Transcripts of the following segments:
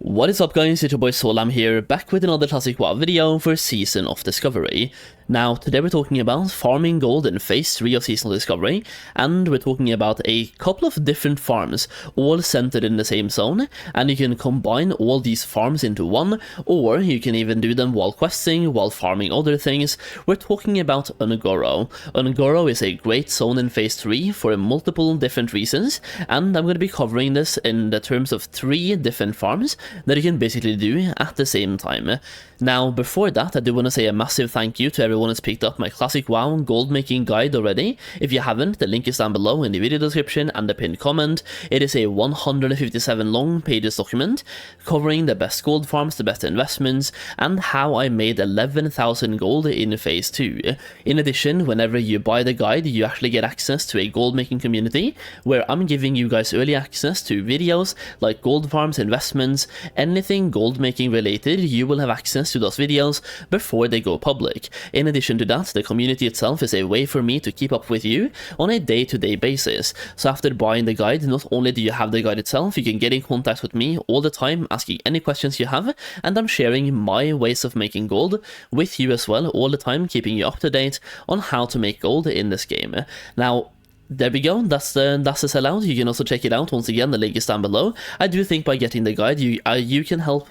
What is up guys, it's your boy Solheim here, back with another classic WoW video for Season of Discovery. Now, today we're talking about farming gold in Phase 3 of Seasonal Discovery, and we're talking about a couple of different farms, all centered in the same zone, and you can combine all these farms into one, or you can even do them while questing, while farming other things. We're talking about Onoro. Onoro is a great zone in Phase 3 for multiple different reasons, and I'm going to be covering this in the terms of 3 different farms that you can basically do at the same time. Now, before that, I do want to say a massive thank you to everyone who's picked up my Classic WoW gold making guide already. If you haven't, the link is down below in the video description and the pinned comment. It is a 157 long pages document covering the best gold farms, the best investments, and how I made 11,000 gold in Phase 2. In addition, whenever you buy the guide, you actually get access to a gold making community where I'm giving you guys early access to videos like gold farms, investments, anything gold making related. You will have access to those videos before they go public. In addition to that, the community itself is a way for me to keep up with you on a day-to-day basis. So after buying the guide, not only do you have the guide itself, you can get in contact with me all the time, asking any questions you have, and I'm sharing my ways of making gold with you as well all the time, keeping you up to date on how to make gold in this game. Now, there we go, that's the sellout. You can also check it out. Once again, the link is down below. I do think by getting the guide, you can help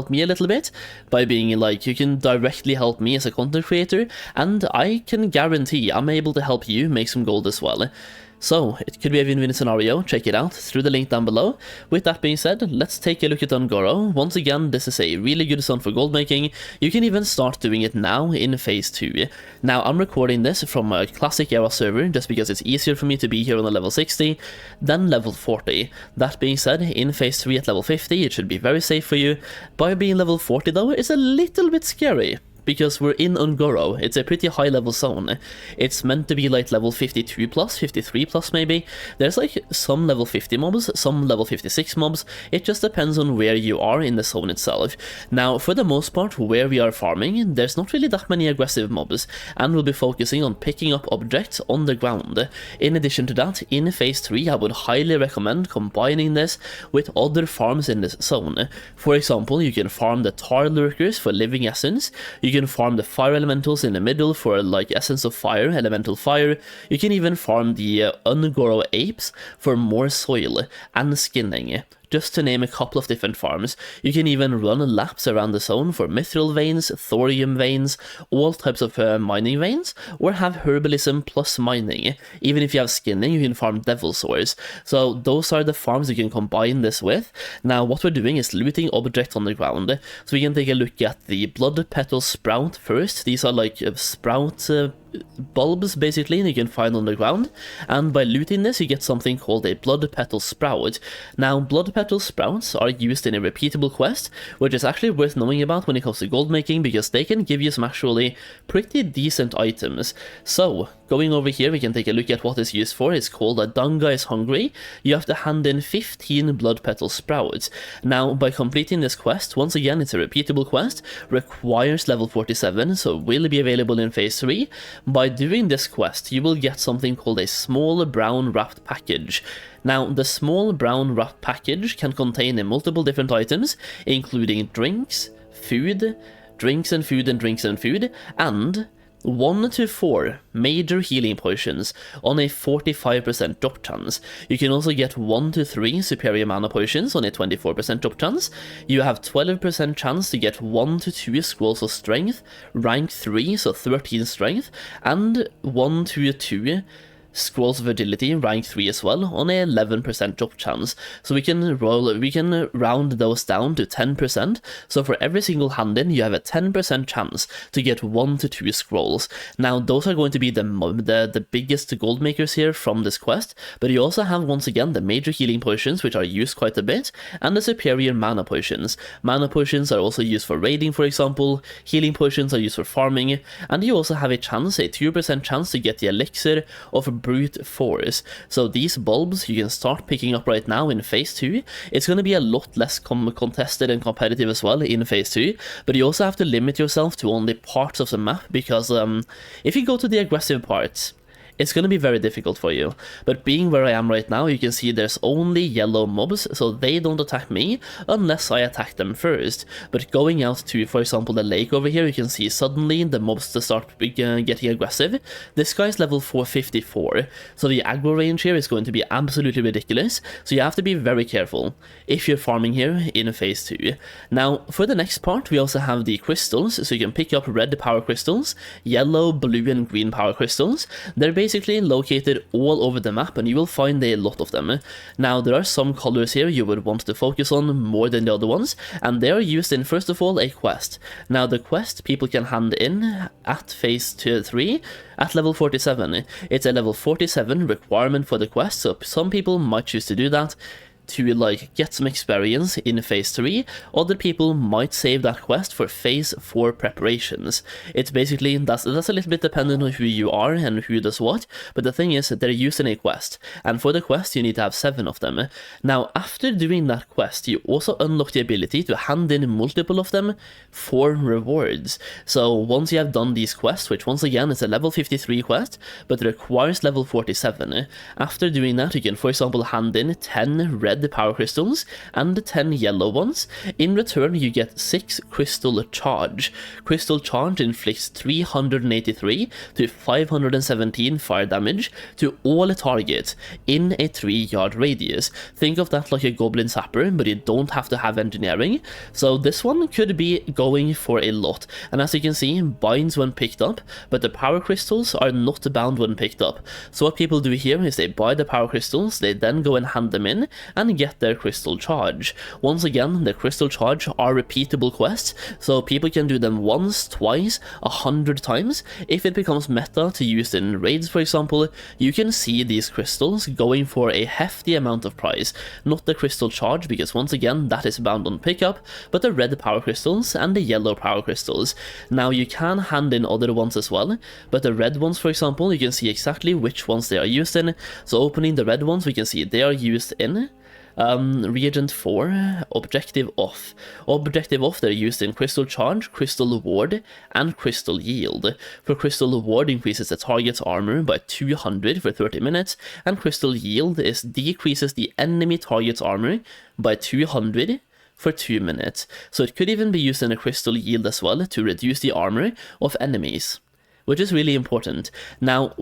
me a little bit by being like, you can directly help me as a content creator, and I can guarantee I'm able to help you make some gold as well. So, it could be a win-win scenario. Check it out through the link down below. With that being said, let's take a look at Onoro. Once again, this is a really good zone for gold making. You can even start doing it now in Phase 2. Now, I'm recording this from a Classic era server just because it's easier for me to be here on a level 60 than level 40. That being said, in Phase 3 at level 50, it should be very safe for you. By being level 40 though, it's a little bit scary, because we're in Onoro. It's a pretty high level zone. It's meant to be like level 52 plus, 53 plus maybe. There's like some level 50 mobs, some level 56 mobs. It just depends on where you are in the zone itself. Now, for the most part, where we are farming, there's not really that many aggressive mobs, and we'll be focusing on picking up objects on the ground. In addition to that, in Phase 3, I would highly recommend combining this with other farms in this zone. For example, you can farm the tar lurkers for living essence. You can farm the fire elementals in the middle for like essence of fire, elemental fire. You can even farm the Onoro apes for more soil and skinning, just to name a couple of different farms. You can even run laps around the zone for mithril veins, thorium veins, all types of mining veins, or have herbalism plus mining. Even if you have skinning, you can farm devil swords. So those are the farms you can combine this with. Now what we're doing is looting objects on the ground. So we can take a look at the blood petal sprout first. These are like sprout bulbs basically, and you can find on the ground, and by looting this you get something called a blood petal sprout. Now, blood petal sprouts are used in a repeatable quest, which is actually worth knowing about when it comes to gold making, because they can give you some actually pretty decent items. So going over here, we can take a look at what it's used for. It's called a Dunga is Hungry. You have to hand in 15 blood petal sprouts. Now, by completing this quest, once again it's a repeatable quest, requires level 47, so will be available in Phase 3. By doing this quest, you will get something called a small brown wrapped package. Now, the small brown wrapped package can contain multiple different items, including drinks, food, drinks and food and drinks and food, and 1 to 4 major healing potions on a 45% drop chance. You can also get 1 to 3 superior mana potions on a 24% drop chance. You have 12% chance to get 1 to 2 scrolls of strength, rank 3, so 13 strength, and 1 to 2 scrolls of agility, rank 3 as well, on a 11% drop chance. So we can round those down to 10%. So for every single hand in, you have a 10% chance to get 1 to 2 scrolls. Now those are going to be the biggest gold makers here from this quest, but you also have once again the major healing potions, which are used quite a bit, and the superior mana potions. Mana potions are also used for raiding, for example. Healing potions are used for farming, and you also have a 2% chance to get the elixir of brute force. So these bulbs you can start picking up right now in Phase 2. It's going to be a lot less contested and competitive as well in Phase 2, but you also have to limit yourself to only parts of the map, because if you go to the aggressive parts, it's going to be very difficult for you. But being where I am right now, you can see there's only yellow mobs, so they don't attack me unless I attack them first. But going out to, for example, the lake over here, you can see suddenly the mobs start getting aggressive. This guy's level 454, so the aggro range here is going to be absolutely ridiculous, so you have to be very careful if you're farming here in phase 2. Now, for the next part, we also have the crystals, so you can pick up red power crystals, yellow, blue, and green power crystals. They're basically located all over the map, and you will find a lot of them. Now, there are some colors here you would want to focus on more than the other ones, and they are used in, first of all, a quest. Now, the quest people can hand in at phase 3 at level 47. It's a level 47 requirement for the quest, so some people might choose to do that to like get some experience in phase 3. Other people might save that quest for phase 4 preparations. It's basically, that's a little bit dependent on who you are and who does what, but the thing is that they're using a quest, and for the quest you need to have 7 of them. Now, after doing that quest, you also unlock the ability to hand in multiple of them for rewards. So once you have done these quests, which once again is a level 53 quest, but requires level 47, after doing that you can, for example, hand in 10 red power crystals and 10 yellow ones. In return you get 6 crystal charge. Crystal charge inflicts 383 to 517 fire damage to all targets in a 3-yard radius. Think of that like a goblin zapper, but you don't have to have engineering, so this one could be going for a lot. And as you can see, binds when picked up, but the power crystals are not bound when picked up. So what people do here is they buy the power crystals, they then go and hand them in and get their crystal charge. Once again, the crystal charge are repeatable quests, so people can do them once, twice, 100 times. If it becomes meta to use in raids, for example, you can see these crystals going for a hefty amount of price. Not the crystal charge, because once again that is bound on pickup, but the red power crystals and the yellow power crystals. Now you can hand in other ones as well, but the red ones, for example, you can see exactly which ones they are used in. So opening the red ones, we can see they are used in reagent 4, objective off. Objective off, they're used in crystal charge, crystal ward, and crystal yield. For crystal ward increases the target's armor by 200 for 30 minutes, and crystal yield decreases the enemy target's armor by 200 for 2 minutes. So it could even be used in a crystal yield as well to reduce the armor of enemies, which is really important. Now,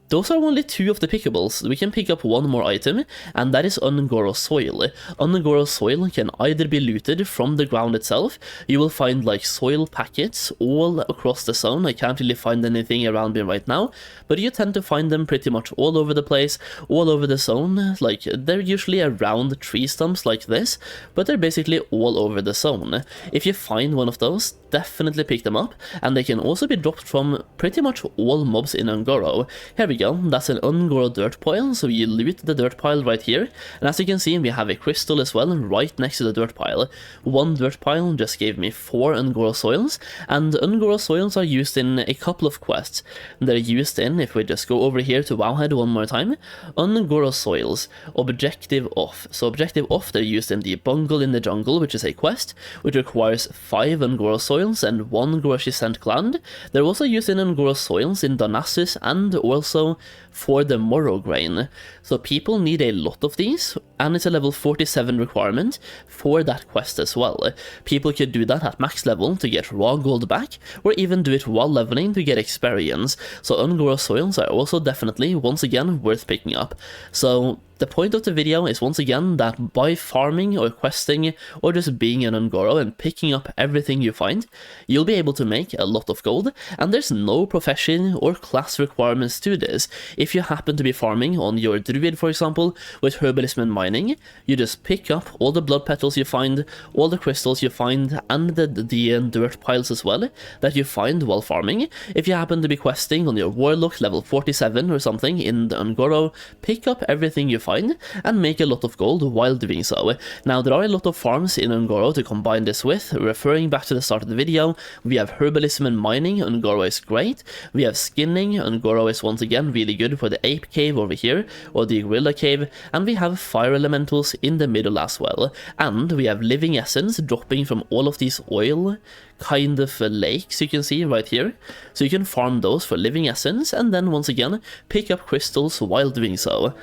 those are only 2 of the pickables. We can pick up one more item, and that is Onoro soil. Onoro soil can either be looted from the ground itself. You will find like soil packets all across the zone. I can't really find anything around me right now, but you tend to find them pretty much all over the place, all over the zone. Like, they're usually around tree stumps like this, but they're basically all over the zone. If you find one of those, definitely pick them up, and they can also be dropped from pretty much all mobs in Onoro. Here we go, that's an Onoro dirt pile, so you loot the dirt pile right here, and as you can see we have a crystal as well right next to the dirt pile. One dirt pile just gave me 4 Onoro soils, and Onoro soils are used in a couple of quests. They're used in, if we just go over here to Wowhead one more time, Onoro soils, objective off. So objective off, they're used in the Bungle in the Jungle, which is a quest, which requires 5 Onoro soils and 1 Goroshisent gland. They're also used in Onoro soils in Donassus and also for the Morrow Grain. So people need a lot of these, and it's a level 47 requirement for that quest as well. People could do that at max level to get raw gold back, or even do it while leveling to get experience. So Onoro soils are also definitely, once again, worth picking up. So the point of the video is once again that by farming or questing or just being an Onoro and picking up everything you find, you'll be able to make a lot of gold, and there's no profession or class requirements to this. If you happen to be farming on your druid, for example, with herbalism and mining, you just pick up all the blood petals you find, all the crystals you find, and the dirt piles as well that you find while farming. If you happen to be questing on your warlock level 47 or something in the Onoro, pick up everything you fine, and make a lot of gold while doing so. Now, there are a lot of farms in Onoro to combine this with. Referring back to the start of the video, we have herbalism and mining. Onoro is great. We have skinning. Onoro is once again really good for the ape cave over here, or the gorilla cave, and we have fire elementals in the middle as well. And we have living essence dropping from all of these oil kind of lakes you can see right here. So you can farm those for living essence, and then once again pick up crystals while doing so.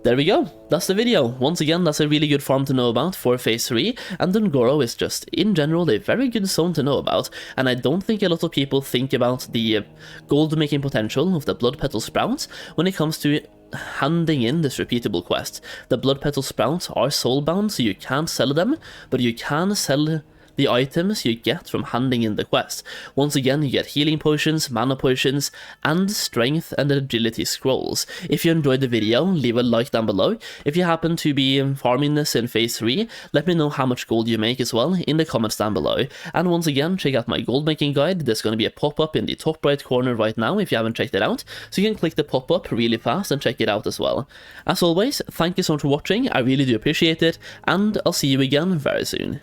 There we go, that's the video. Once again, that's a really good farm to know about for Phase 3, and Onoro is just, in general, a very good zone to know about, and I don't think a lot of people think about the gold making potential of the Blood Petal Sprouts when it comes to handing in this repeatable quest. The Blood Petal Sprouts are soulbound, so you can't sell them, but you can sell the items you get from handing in the quest. Once again, you get healing potions, mana potions, and strength and agility scrolls. If you enjoyed the video, leave a like down below. If you happen to be farming this in Phase 3, let me know how much gold you make as well in the comments down below. And once again, check out my gold making guide. There's going to be a pop-up in the top right corner right now if you haven't checked it out, so you can click the pop-up really fast and check it out as well. As always, thank you so much for watching, I really do appreciate it, and I'll see you again very soon.